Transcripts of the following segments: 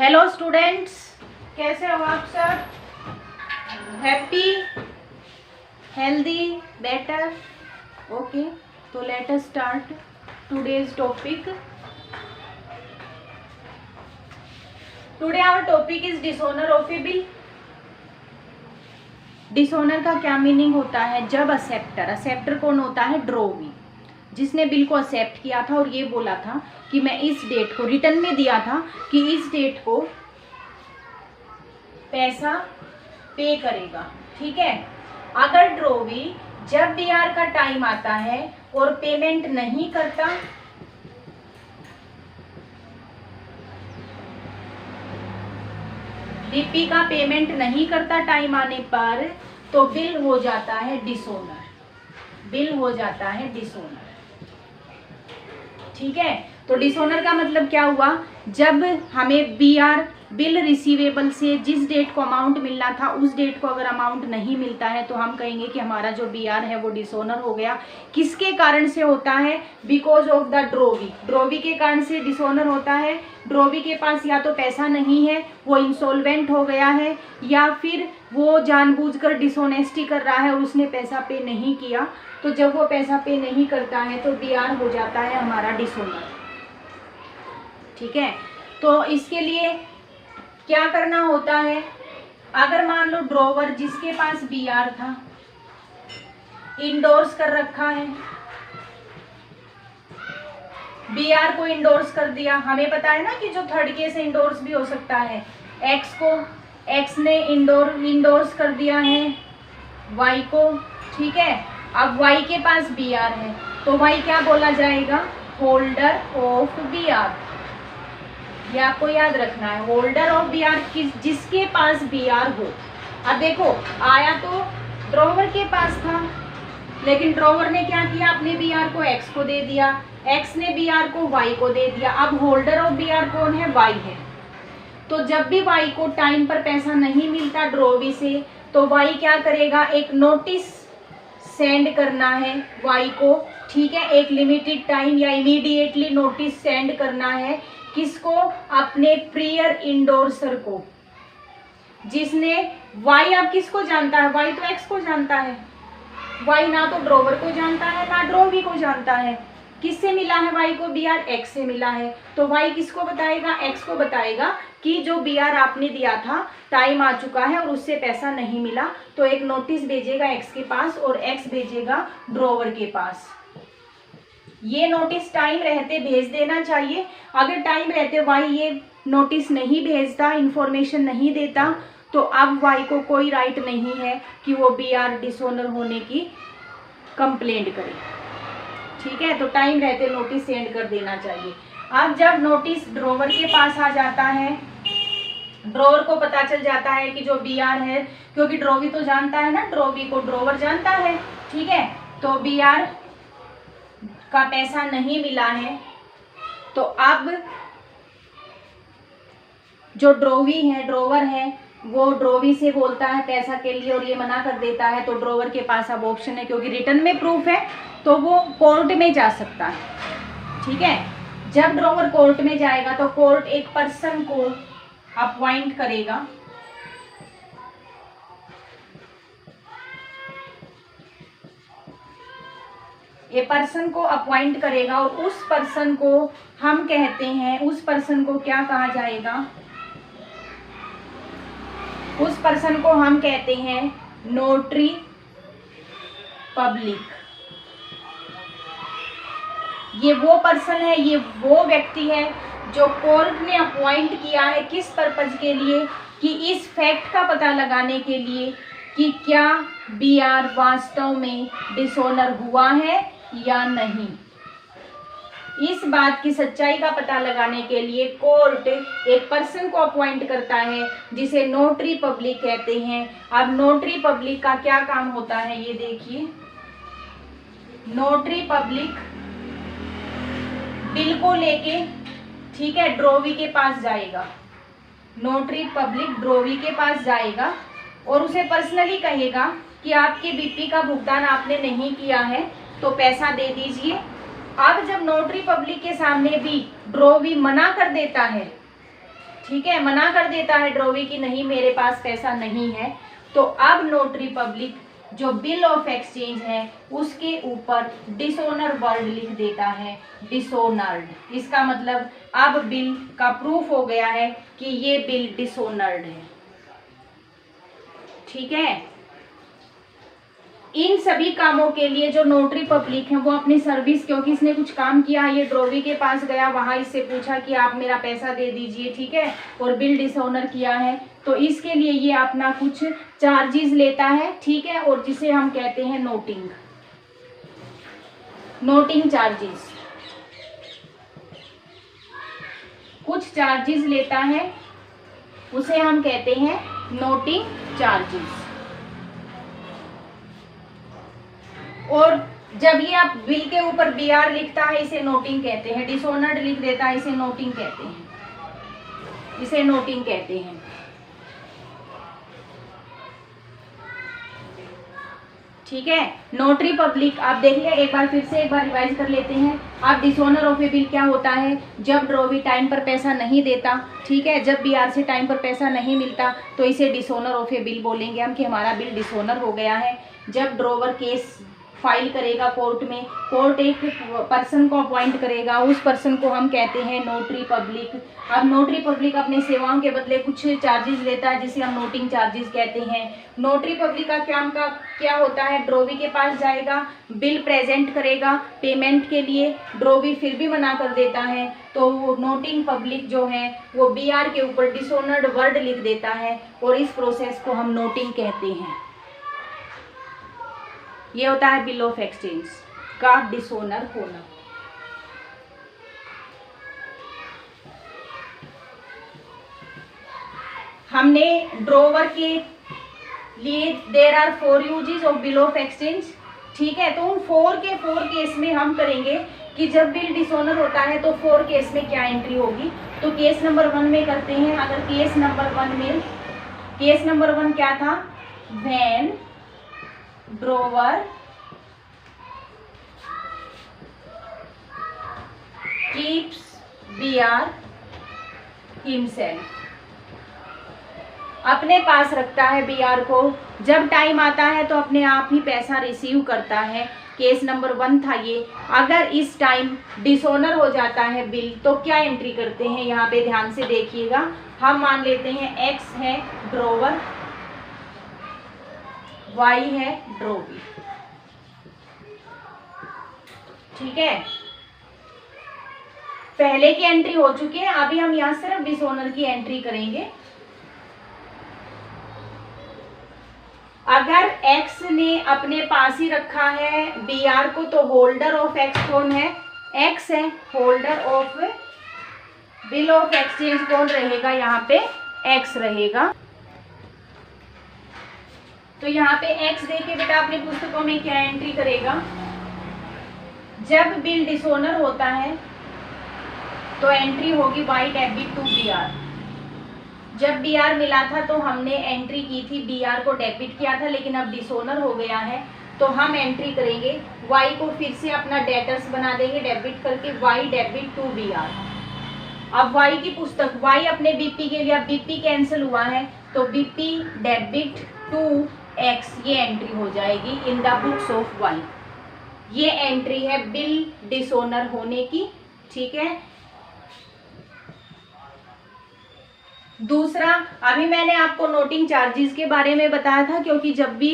Hello students, कैसे हो आप सब? Happy, healthy, better? ओके, तो let us start today's topic. Today our topic is dishonour of a bill. Dishonour का क्या मीनिंग होता है? जब असेप्टर कौन होता है? ड्रॉवी, जिसने बिल को एक्सेप्ट किया था और ये बोला था कि मैं इस डेट को रिटर्न में दिया था कि इस डेट को पैसा पे करेगा. ठीक है. अगर ड्रॉवी जब बीआर का टाइम आता है और पेमेंट नहीं करता, बीपी का पेमेंट नहीं करता टाइम आने पर, तो बिल हो जाता है डिसऑनर. बिल हो जाता है डिसऑनर. ठीक है. तो डिसऑनर का मतलब क्या हुआ? जब हमें बीआर बिल रिसीवेबल से जिस डेट को अमाउंट मिलना था उस डेट को अगर अमाउंट नहीं मिलता है तो हम कहेंगे कि हमारा जो बीआर है वो डिसऑनर हो गया. किसके कारण से होता है? Because of the drawee. Drawee के कारण से डिसऑनर होता है. ड्रॉवी के पास या तो पैसा नहीं है, वो इंसॉल्वेंट हो गया है, या फिर वो जानबूझकर डिसऑनेस्टी कर रहा है और उसने पैसा पे नहीं किया. तो जब वो पैसा पे नहीं करता है तो बीआर हो जाता है हमारा डिसऑनर. ठीक है. तो इसके लिए क्या करना होता है? अगर मान लो ड्रॉवर जिसके पास बीआर था इंडोर्स कर रखा है, बीआर को इंडोर्स कर दिया. हमें पता है ना कि जो थर्ड केस इंडोर्स भी हो सकता है. एक्स ने इंडोर्स कर दिया है वाई को. ठीक है. अब वाई के पास बीआर है तो वाई क्या बोला जाएगा? Holder of BR. ये आपको याद रखना है. होल्डर ऑफ बीआर जिसके पास बीआर हो. अब देखो, आया तो ड्रॉवर के पास था, लेकिन ड्रॉवर ने क्या किया? अपने बीआर को एक्स को दे दिया, एक्स ने बीआर को वाई को दे दिया. अब होल्डर ऑफ बीआर कौन है? वाई है. तो जब भी वाई को टाइम पर पैसा नहीं मिलता ड्रॉवी से, तो वाई क्या करेगा? एक नोटिस सेंड करना है वाई को. ठीक है. एक लिमिटेड टाइम या इमीडिएटली नोटिस सेंड करना है. किसको? अपने प्रियर इंडोर्सर को. जिसने वाई, अब किसको जानता है? वाई तो एक्स को जानता है. वाई ना तो ड्रॉवर को जानता है ना ड्रॉवी को जानता है. किससे मिला है वाई को बीआर? एक्स से मिला है. तो वाई किसको बताएगा? एक्स को बताएगा कि जो बीआर आपने दिया था टाइम आ चुका है और उससे पैसा नहीं मिला. तो एक नोटिस भेजेगा एक्स के पास और एक्स भेजेगा ड्रॉवर के पास. ये नोटिस टाइम रहते भेज देना चाहिए. अगर टाइम रहते वाई ये नोटिस नहीं भेजता, इंफॉर्मेशन नहीं देता, तो अब वाई को कोई राइट नहीं है कि वो बीआर डिसऑनर होने की कंप्लेंट करे. ठीक है. तो टाइम रहते नोटिस सेंड कर देना चाहिए. अब जब नोटिस ड्रॉवर के पास आ जाता है, ड्रॉवर को पता चल जाता है कि जो बीआर है, क्योंकि ड्रॉवी तो जानता है ना, ड्रॉवी को ड्रॉवर जानता है. ठीक है. तो बीआर का पैसा नहीं मिला है, तो अब जो ड्रॉवर है वो ड्रॉवी से बोलता है पैसा के लिए और ये मना कर देता है. तो ड्रॉवर के पास अब ऑप्शन है, क्योंकि रिटर्न में प्रूफ है, तो वो कोर्ट में जा सकता है. ठीक है. जब ड्रॉवर कोर्ट में जाएगा तो कोर्ट एक पर्सन को अपॉइंट करेगा. ये पर्सन को अपॉइंट करेगा और उस पर्सन को हम कहते हैं, उस पर्सन को क्या कहा जाएगा? उस पर्सन को हम कहते हैं नोटरी पब्लिक. ये वो पर्सन है, ये वो व्यक्ति है जो कोर्ट ने अपॉइंट किया है. किस पर्पज के लिए? कि इस फैक्ट का पता लगाने के लिए कि क्या बीआर वास्तव में डिसऑनर हुआ है या नहीं. इस बात की सच्चाई का पता लगाने के लिए कोर्ट एक पर्सन को अपॉइंट करता है जिसे नोटरी पब्लिक कहते हैं. अब नोटरी पब्लिक का क्या काम होता है ये देखिए. नोटरी पब्लिक बिल को लेके, ठीक है, ड्रॉवी के पास जाएगा. नोटरी पब्लिक ड्रॉवी के पास जाएगा और उसे पर्सनली कहेगा कि आपके बीपी का भुगतान आपने नहीं किया है तो पैसा दे दीजिए. अब जब नोटरी पब्लिक के सामने भी ड्रॉवी मना कर देता है ठीक है, मना कर देता है ड्रॉवी कि नहीं मेरे पास पैसा नहीं है। तो अब नोटरी पब्लिक जो बिल ऑफ एक्सचेंज है उसके ऊपर डिसऑनर वर्ड लिख देता है, डिसऑनर्ड। इसका मतलब अब बिल का प्रूफ हो गया है कि ये बिल डिसऑनर्ड है। ठीक है, इन सभी कामों के लिए जो नोटरी पब्लिक है वो अपनी सर्विस, क्योंकि इसने कुछ काम किया, ये ड्रॉवी के पास गया, वहां इससे पूछा कि आप मेरा पैसा दे दीजिए, ठीक है, और बिल डिसऑनर किया है, तो इसके लिए ये अपना कुछ चार्जेस लेता है, ठीक है, और जिसे हम कहते हैं नोटिंग, नोटिंग चार्जेस, कुछ चार्जेस लेता है, उसे हम कहते हैं नोटिंग चार्जेस। और जब ये आप बिल के ऊपर बीआर लिखता है इसे नोटिंग कहते हैं, डिसऑनर्ड लिख देता है इसे नोटिंग कहते हैं, इसे नोटिंग कहते हैं। ठीक है, नोटरी पब्लिक आप देख लिया, एक बार फिर से एक बार रिवाइज कर लेते हैं। अब डिसऑनर ऑफ ए बिल क्या होता है? जब ड्रॉवी टाइम पर पैसा नहीं देता, ठीक है, जब बीआर से टाइम पर पैसा नहीं मिलता तो इसे डिसऑनर ऑफ ए बिल बोलेंगे हम कि हमारा बिल डिसऑनर हो गया है। जब ड्रॉवर केस फाइल करेगा कोर्ट में, कोर्ट एक पर्सन को अपॉइंट करेगा, उस पर्सन को हम कहते हैं नोटरी पब्लिक। अब नोटरी पब्लिक अपने सेवाओं के बदले कुछ चार्जेस लेता है जिसे हम नोटिंग चार्जेस कहते हैं। नोटरी पब्लिक का काम का क्या होता है? ड्रॉवी के पास जाएगा, बिल प्रेजेंट करेगा पेमेंट के लिए, ड्रॉवी फिर भी मना कर देता है तो वो नोटिंग पब्लिक जो है वो बीआर के ऊपर डिसऑनर्ड वर्ड लिख देता है और इस प्रोसेस को हम नोटिंग कहते हैं। ये होता है बिल ऑफ एक्सचेंज का डिसऑनर होना। हमने ड्रॉवर के लिए there are 4 uses of bill of exchange, ठीक है, तो उन 4 केस में हम करेंगे कि जब बिल डिसऑनर होता है तो 4 केस में क्या एंट्री होगी। तो केस नंबर 1 में करते हैं। अगर केस नंबर 1 में, केस नंबर 1 क्या था? When drawer keeps BR himself, अपने पास रखता है बीआर को, जब टाइम आता है तो अपने आप ही पैसा रिसीव करता है। केस नंबर 1 था ये। अगर इस टाइम डिसऑनर हो जाता है बिल तो क्या एंट्री करते हैं? यहाँ पे ध्यान से देखिएगा। हम मान लेते हैं X है ड्रॉवर, Y है ड्रॉवी, ठीक है, पहले की एंट्री हो चुकी है, अभी हम यहाँ सिर्फ डिसऑनर की एंट्री करेंगे। अगर X ने अपने पास ही रखा है बीआर को तो होल्डर ऑफ X कौन है? X है। Holder of bill of exchange कौन रहेगा? यहाँ पे X रहेगा। तो यहाँ पे X देखिए बेटा, अपनी पुस्तकों में क्या एंट्री करेगा? जब बिल डिसऑनर होता है तो एंट्री होगी Y डेबिट टू बीआर। जब बीआर मिला था तो हमने एंट्री की थी, बीआर को डेबिट किया था, लेकिन अब डिसऑनर हो गया है तो हम एंट्री करेंगे Y को फिर से अपना डेटर्स बना देंगे, डेबिट करके Y डेबिट टू बीआर। अब Y की पुस्तक, Y अपने बीपी के लिए, अब बीपी कैंसिल हुआ है तो बीपी डेबिट टू X, ये एंट्री हो जाएगी in the books of Y। ये एंट्री है बिल डिसऑनर होने की, ठीक है। दूसरा, अभी मैंने आपको नोटिंग चार्जेस के बारे में बताया था, क्योंकि जब भी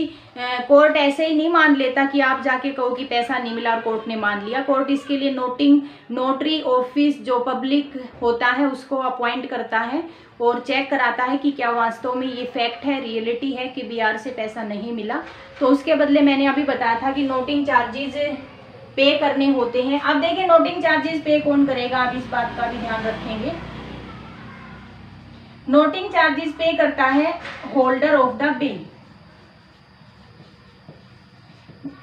कोर्ट ऐसे ही नहीं मान लेता कि आप जाके कहो कि पैसा नहीं मिला और कोर्ट ने मान लिया। कोर्ट इसके लिए नोटरी ऑफिस जो पब्लिक होता है उसको अपॉइंट करता है और चेक कराता है कि क्या वास्तव में ये फैक्ट है, रियलिटी है कि बीआर से पैसा नहीं मिला। तो उसके बदले मैंने अभी बताया था कि नोटिंग चार्जेस पे करने होते हैं। अब देखिए नोटिंग चार्जेस पे कौन करेगा, आप इस बात का भी ध्यान रखेंगे। नोटिंग चार्जेस पे करता है holder of the bill.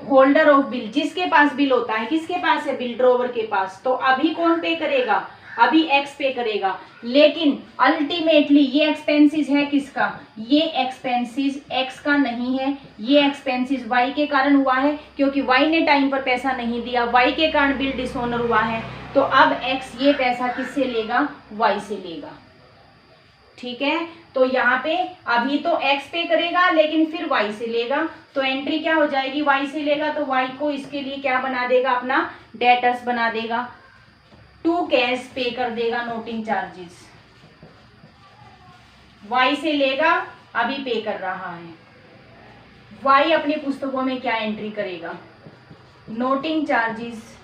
Holder of bill, जिसके पास बिल होता है, किसके पास है बिल? ड्रॉवर के पास। तो अभी कौन पे करेगा? अभी X पे करेगा। लेकिन अल्टीमेटली ये एक्सपेंसेस है किसका? ये एक्सपेंसेस X का नहीं है, ये एक्सपेंसेस Y के कारण हुआ है, क्योंकि Y ने टाइम पर पैसा नहीं दिया, Y के कारण बिल डिसऑनर हुआ है। तो अब X ये पैसा किससे लेगा? Y से लेगा। ठीक है। तो यहाँ पे अभी तो x पे करेगा लेकिन फिर y से लेगा, तो एंट्री क्या हो जाएगी, y से लेगा तो y को इसके लिए क्या बना देगा, अपना डेटर्स बना देगा, टू कैश पे कर देगा नोटिंग चार्जेस। y से लेगा, अभी पे कर रहा है, y अपनी पुस्तकों में क्या एंट्री करेगा, नोटिंग चार्जेस।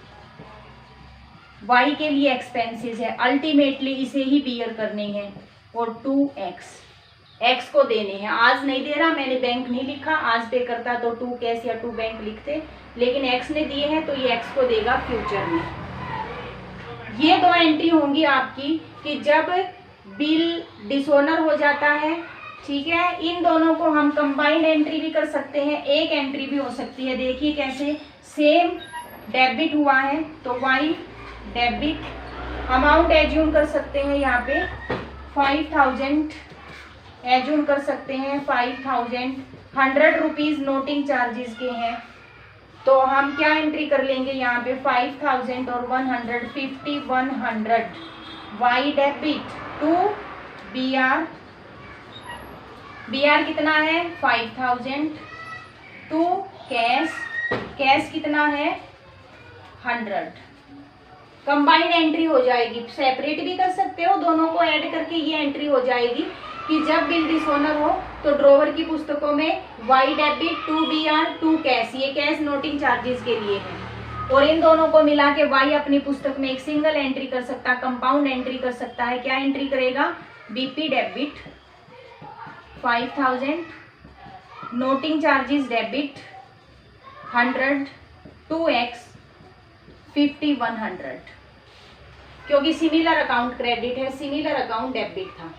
y के लिए एक्सपेंसेस है, अल्टीमेटली इसे ही बियर करने हैं, और 2x को देने हैं। आज नहीं दे रहा, मैंने बैंक नहीं लिखा, आज पे करता तो 2 कैश या 2 बैंक लिखते, लेकिन x ने दिए हैं तो ये x को देगा फ्यूचर में। ये 2 एंट्री होंगी आपकी कि जब बिल डिसोनर हो जाता है, ठीक है। इन दोनों को हम कंबाइंड एंट्री भी कर सकते हैं, एक एंट्री भी हो सकती है। देखिए कैसे, सेम डेबिट हुआ है तो y डेबिट, अमाउंट एज्यूम कर सकते हैं यहाँ पे 5000 एज्यूम कर सकते हैं, 5000 100 रुपीज नोटिंग चार्जेस के हैं, तो हम क्या एंट्री कर लेंगे यहाँ पे 5000 और 150 100 y डेबिट टू BR कितना है 5000 टू कैश कितना है 100। कंबाइंड एंट्री हो जाएगी, सेपरेट भी कर सकते हो, दोनों को ऐड करके ये एंट्री हो जाएगी कि जब बिल डिसोनर हो तो ड्रॉवर की पुस्तकों में y debit to BR to cash, ये कैश नोटिंग चार्जेस के लिए है, और इन दोनों को मिला के y अपनी पुस्तक में एक सिंगल एंट्री कर सकता है, कंपाउंड एंट्री कर सकता है। क्या एंट्री करेगा, BP debit 5000 noting charges debit 100 2x 50 100, क्योंकि सिमिलर अकाउंट क्रेडिट है, सिमिलर अकाउंट डेबिट था,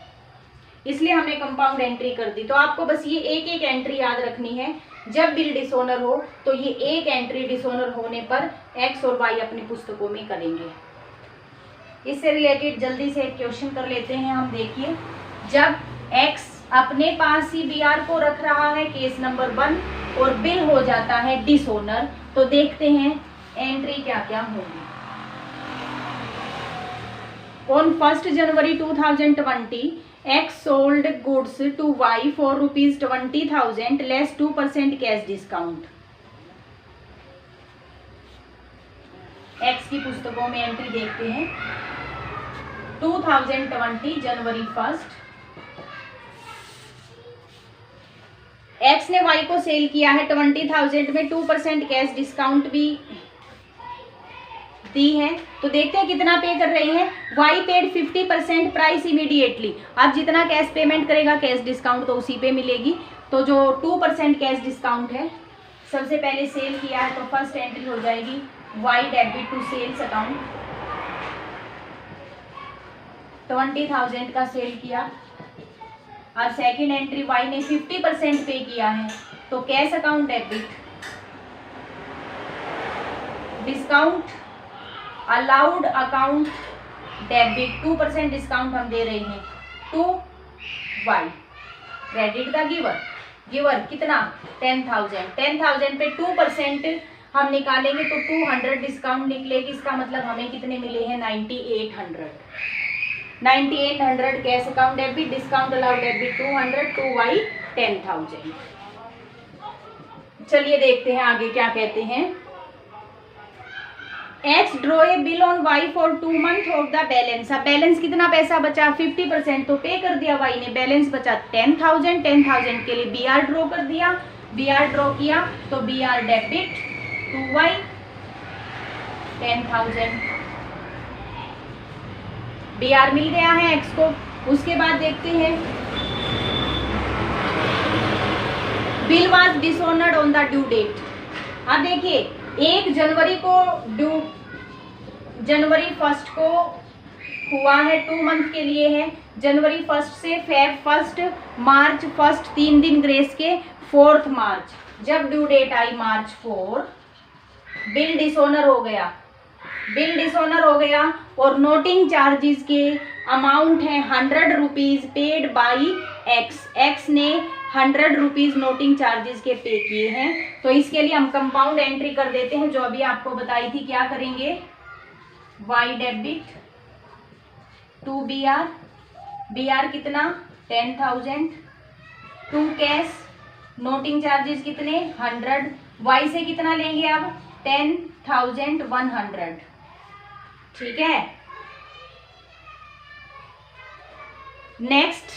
इसलिए हमने कंपाउंड एंट्री कर दी। तो आपको बस ये एक एक एंट्री याद रखनी है, जब बिल डिसोनर हो तो ये एक एंट्री डिसोनर होने पर x और y अपनी पुस्तकों में करेंगे। इससे रिलेटेड जल्दी से एक क्वेश्चन कर लेते हैं हम। देखिए, जब x अपने पास ही BR को रख रहा है, केस नंबर 1, और बिल हो जाता है डिसोनर, तो देखते हैं एंट्री क्या क्या होगी। On 1 January 2020 X sold goods to Y for ₹20,000 less 2% cash discount. X की पुस्तकों में एंट्री देखते हैं 2020 जनवरी 1। X ने Y को सेल किया है 20,000 में, 2% कैश डिस्काउंट भी दी है, तो देखते हैं कितना पे कर रहे हैं। Y पेड 50% प्राइस इमीडिएटली, अब जितना कैश पेमेंट करेगा कैश डिस्काउंट तो उसी पे मिलेगी, तो जो 2% कैश डिस्काउंट है, सबसे पहले सेल किया है तो फर्स्ट एंट्री हो जाएगी Y debit to sales account, 20,000 का सेल किया। अब सेकेंड एंट्री Y ने 50% पे किया है, तो cash account debit, discount allowed account debit, 2% discount हम दे रहे हैं टू Y, क्रेडिट का गिवर कितना 10,000 पे 2% हम निकालेंगे तो 200 डिस्काउंट निकलेगी, इसका मतलब हमें कितने मिले हैं 9800 cash account debit, discount allowed debit 200 to Y 10,000। चलिए देखते हैं आगे क्या कहते हैं। X draw a bill on Y for 2 month of the balance. अब बैलेंस कितना पैसा बचा 50%, तो पे कर दिया Y ने, बैलेंस बचा 10,000 के लिए BR ड्रॉ कर दिया, BR ड्रॉ किया तो BR debit to Y 10,000, BR मिल गया है X को। उसके बाद देखते हैं bill was dishonoured on the due date. अब देखिए 1 जनवरी को जनवरी 1 को हुआ है, 2 मंथ के लिए है, जनवरी 1 से फेब 1 मार्च 1 3 दिन ग्रेस के 4 मार्च, जब ड्यू डेट आई मार्च 4, बिल डिसऑनर हो गया और नोटिंग चार्जेस के अमाउंट है 100 रुपीज पेड बाई X ने 100 रुपीज नोटिंग चार्जेस के पे किए हैं, तो इसके लिए हम कंपाउंड एंट्री कर देते हैं जो अभी आपको बताई थी। क्या करेंगे, Y डेबिट टू BR कितना 10,000, टू कैश, नोटिंग चार्जेस कितने 100, वाई से कितना लेंगे अब 10,100, ठीक है। Next,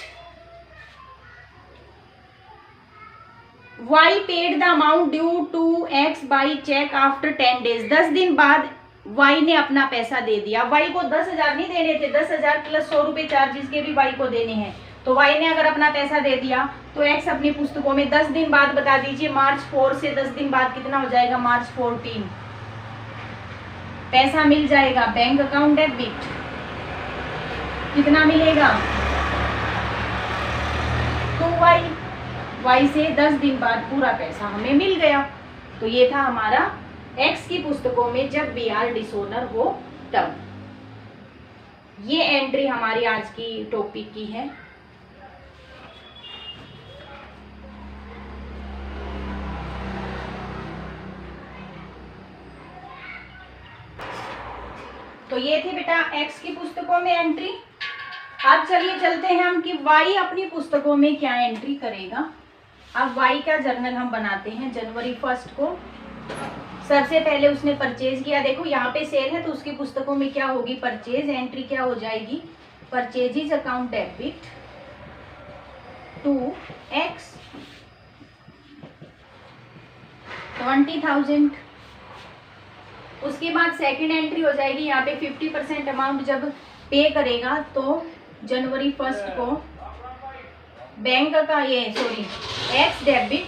Y paid the amount due to X by cheque after 10 days. 10 दिन बाद वाई ने अपना पैसा दे दिया। वाई को 10,000 नहीं देने थे, 10,000 प्लस 100 रुपए चार्जेस के भी वाई को देने हैं। तो वाई ने अगर अपना पैसा दे दिया तो एक्स अपनी पुस्तकों में 10 दिन बाद बता दीजिए, मार्च 4 से 10 दिन बाद कितना हो जाएगा, मार्च 14, पैसा मिल जाएगा बैंक अकाउंट डेबिट। कितना मिलेगा 2y, वाई से 10 दिन बाद पूरा पैसा हमें मिल गया। तो ये था हमारा एक्स की पुस्तकों में जब बी आर डिसोनर हो तब। ये एंट्री हमारी आज की टॉपिक की है। तो ये थी बेटा एक्स की पुस्तकों में एंट्री। अब चलिए चलते हैं हम कि वाई अपनी पुस्तकों में क्या एंट्री करेगा। अब वाई का जर्नल हम बनाते हैं जनवरी 1 को। सबसे पहले उसने परचेज किया, देखो यहाँ पे सेल है तो उसकी पुस्तकों में क्या होगी, परचेज। एंट्री क्या हो जाएगी, purchases account debit to X 20,000। उसके बाद सेकंड एंट्री हो जाएगी यहाँ पे 50% अमाउंट जब पे करेगा तो जनवरी 1 को बैंक का X debit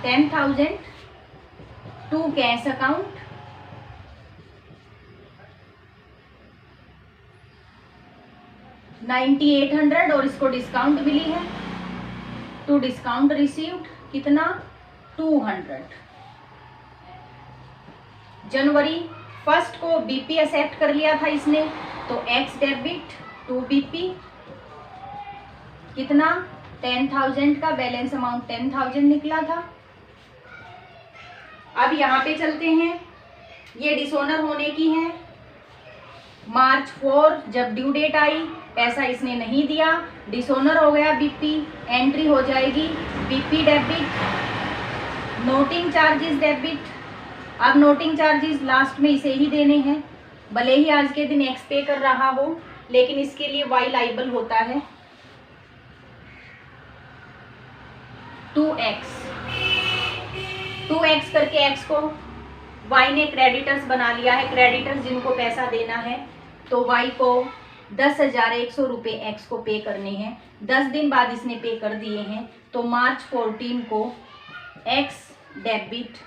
10,000 to cash account 9800 और इसको डिस्काउंट मिली है टू डिस्काउंट रिसीव्ड कितना 200। जनवरी 1 को बीपी एक्सेप्ट कर लिया था इसने तो एक्स डेबिट टू बीपी कितना 10,000 का बैलेंस अमाउंट 10,000 निकला था। अब यहाँ पे चलते हैं, ये डिसोनर होने की है। मार्च 4 जब ड्यू डेट आई पैसा इसने नहीं दिया, डिसोनर हो गया बीपी। एंट्री हो जाएगी BP debit, noting charges debit. अब नोटिंग चार्जेस लास्ट में इसे ही देने हैं, भले ही आज के दिन एक्स पे कर रहा हो लेकिन इसके लिए वाई लाइबल होता है 2x करके एक्स को वाई ने क्रेडिटर्स बना लिया है। क्रेडिटर्स जिनको पैसा देना है तो वाई को 10,100 रुपये एक्स को पे करने हैं। 10 दिन बाद इसने पे कर दिए हैं तो मार्च 14 को X debit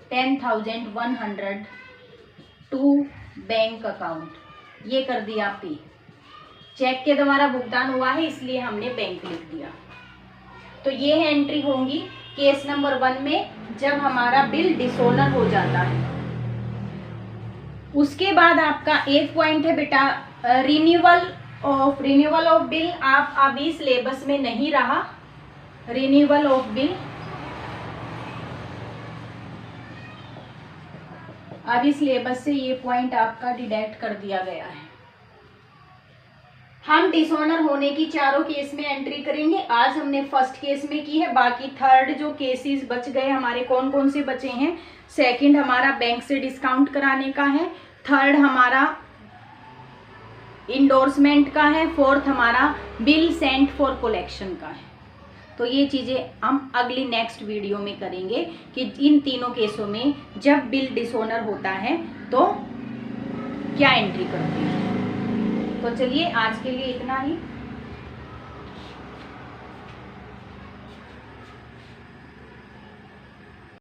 10,100 to bank account, ये कर दिया पे। चेक के द्वारा भुगतान हुआ है इसलिए हमने बैंक लिख दिया। तो ये है एंट्री होंगी केस नंबर 1 में जब हमारा बिल डिसोनर हो जाता है। उसके बाद आपका एक पॉइंट है बेटा रिन्यूअल ऑफ बिल। आप अभी सिलेबस में नहीं रहा रिन्यूअल ऑफ बिल, अभी सिलेबस से ये पॉइंट आपका डिडक्ट कर दिया गया है। हम डिसऑनर होने की चारों केस में एंट्री करेंगे। आज हमने फर्स्ट केस में की है, बाकी थर्ड जो केसेस बच गए हमारे कौन कौन से बचे हैं। सेकंड हमारा बैंक से डिस्काउंट कराने का है, थर्ड हमारा इंडोर्समेंट का है, फोर्थ हमारा बिल सेंट फॉर कलेक्शन का है। तो ये चीज़ें हम अगली नेक्स्ट वीडियो में करेंगे कि इन तीनों केसों में जब बिल डिसऑनर होता है तो क्या एंट्री करते हैं। तो चलिए आज के लिए इतना ही।